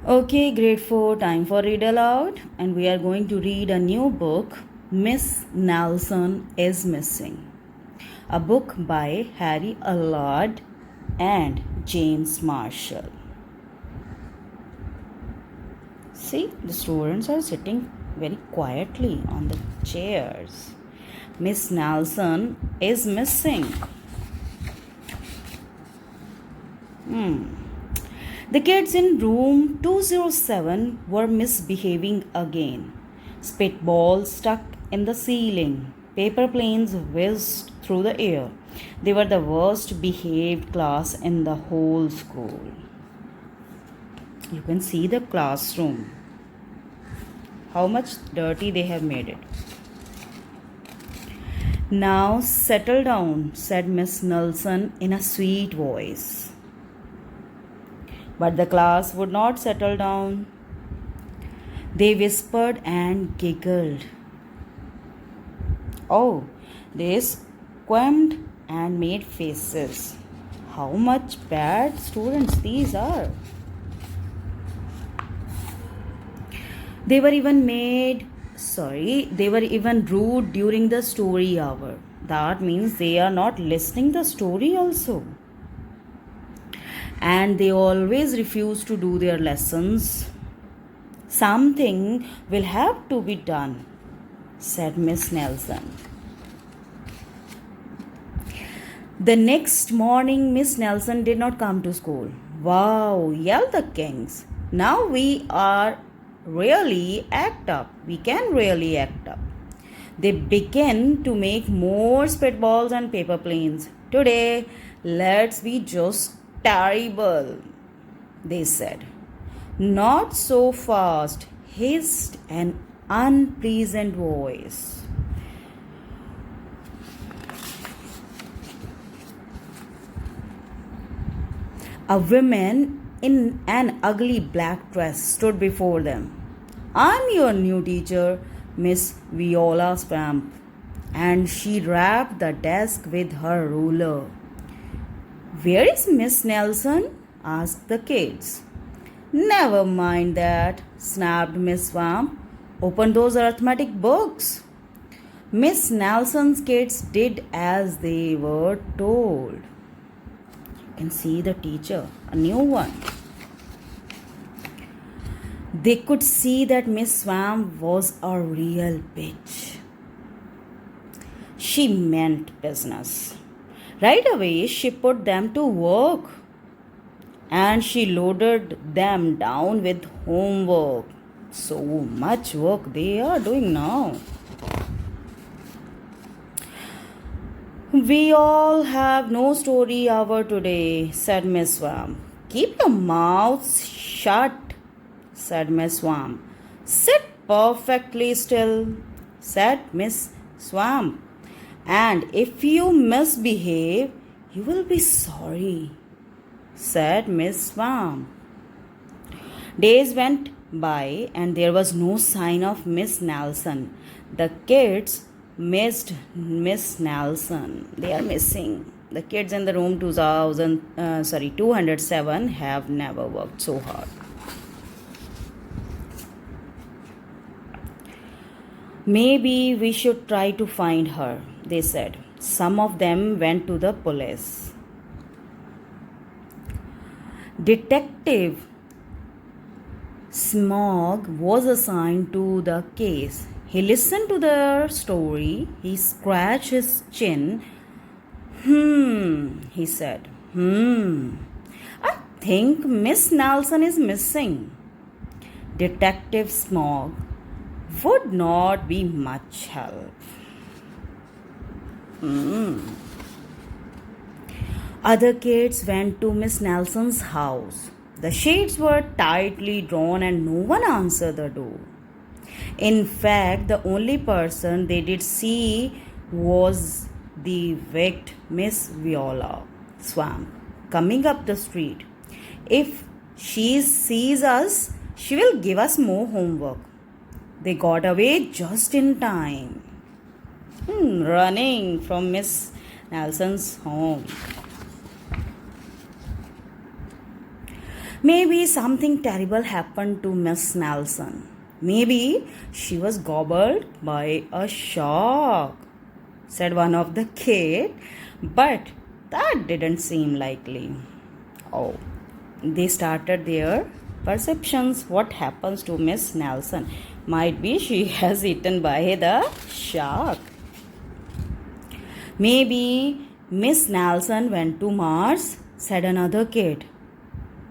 Okay, grade 4, time for read aloud, and we are going to read a new book, Miss Nelson is Missing, a book by Harry Allard and James Marshall. See, the students are sitting very quietly on the chairs. Miss Nelson is missing. The kids in room 207 were misbehaving again. Spitballs stuck in the ceiling. Paper planes whizzed through the air. They were the worst behaved class in the whole school. You can see the classroom. How much dirty they have made it. Now settle down, said Miss Nelson in a sweet voice. But the class would not settle down. They whispered and giggled. Oh, they squirmed and made faces. How much bad students these are. They were even rude during the story hour. That means they are not listening the story also. And they always refuse to do their lessons. Something will have to be done, said Miss Nelson. The next morning, Miss Nelson did not come to school. Wow, yelled the kings. Now we are really act up. We can really act up. They began to make more spitballs and paper planes. Today, let's be just terrible, they said. Not so fast, hissed an unpleasant voice. A woman in an ugly black dress stood before them. I'm your new teacher, Miss Viola Swamp. And she rapped the desk with her ruler. Where is Miss Nelson? Asked the kids. Never mind that, snapped Miss Swamp. Open those arithmetic books. Miss Nelson's kids did as they were told. You can see the teacher, a new one. They could see that Miss Swamp was a real bitch. She meant business. Right away, she put them to work and she loaded them down with homework. So much work they are doing now. We all have no story hour today, said Miss Swamp. Keep your mouths shut, said Miss Swamp. Sit perfectly still, said Miss Swamp. And if you misbehave, you will be sorry, said Miss Swamp. Days went by and there was no sign of Miss Nelson. The kids missed Miss Nelson. They are missing. The kids in the room 207 have never worked so hard. Maybe we should try to find her, they said. Some of them went to the police. Detective Smog was assigned to the case. He listened to their story. He scratched his chin. He said. I think Miss Nelson is missing. Detective Smog would not be much help. Other kids went to Miss Nelson's house. The shades were tightly drawn and no one answered the door. In fact, the only person they did see was the wicked Miss Viola Swamp coming up the street. If she sees us, she will give us more homework. They got away just in time. Running from Miss Nelson's home. Maybe something terrible happened to Miss Nelson. Maybe she was gobbled by a shark, said one of the kids, but that didn't seem likely. Oh, they started their perceptions. What happens to Miss Nelson? Might be she has eaten by the shark. Maybe Miss Nelson went to Mars, said another kid.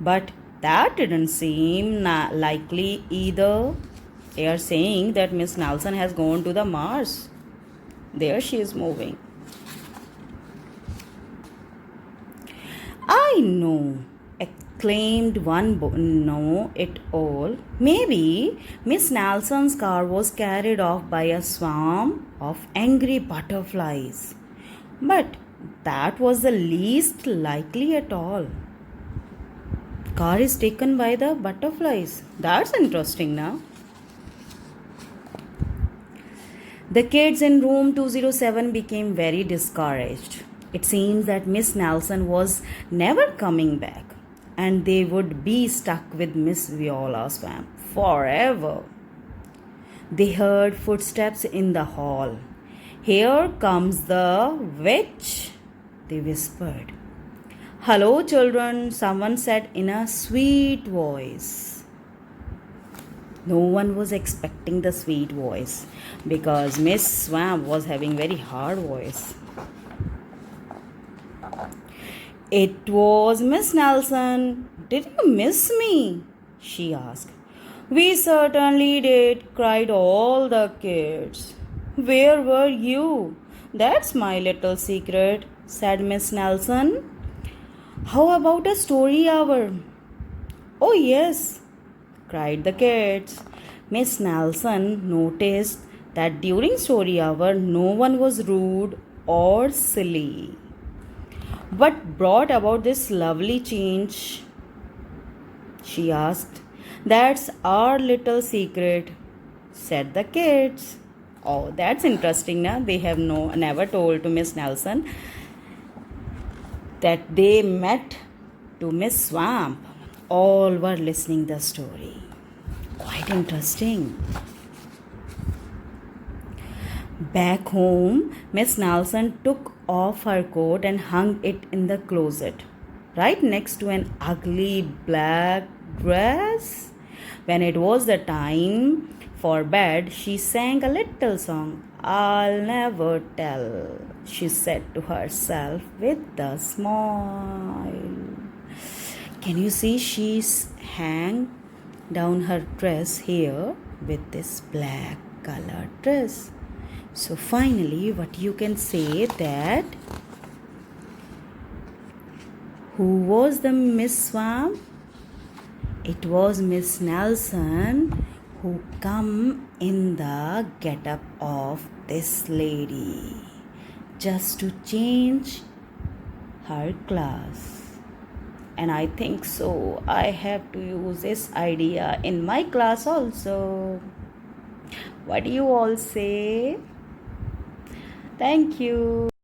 But that didn't seem likely either. They are saying that Miss Nelson has gone to the Mars. There she is moving. I know, exclaimed one know it all. Maybe Miss Nelson's car was carried off by a swarm of angry butterflies. But that was the least likely at all. Car is taken by the butterflies. That's interesting now. The kids in room 207 became very discouraged. It seems that Miss Nelson was never coming back, and they would be stuck with Miss Viola Swamp forever. They heard footsteps in the hall. Here comes the witch, they whispered. Hello, children, someone said in a sweet voice. No one was expecting the sweet voice because Miss Swamp was having very hard voice. It was Miss Nelson. Did you miss me? She asked. We certainly did, cried all the kids. Where were you? That's my little secret, said Miss Nelson. How about a story hour? Oh, yes, cried the kids. Miss Nelson noticed that during story hour no one was rude or silly. What brought about this lovely change? She asked. That's our little secret, said the kids. Oh, that's interesting, na? They have never told to Miss Nelson that they met to Miss Swamp. All were listening the story. Quite interesting. Back home, Miss Nelson took off her coat and hung it in the closet, right next to an ugly black dress. When it was the time for bed, she sang a little song. I'll never tell, she said to herself with a smile. Can you see she's hang down her dress here with this black colored dress? So finally, what you can say that who was the Miss Swamp? It was Miss Nelson who come in the get-up of this lady just to change her class. And I think so. I have to use this idea in my class also. What do you all say? Thank you.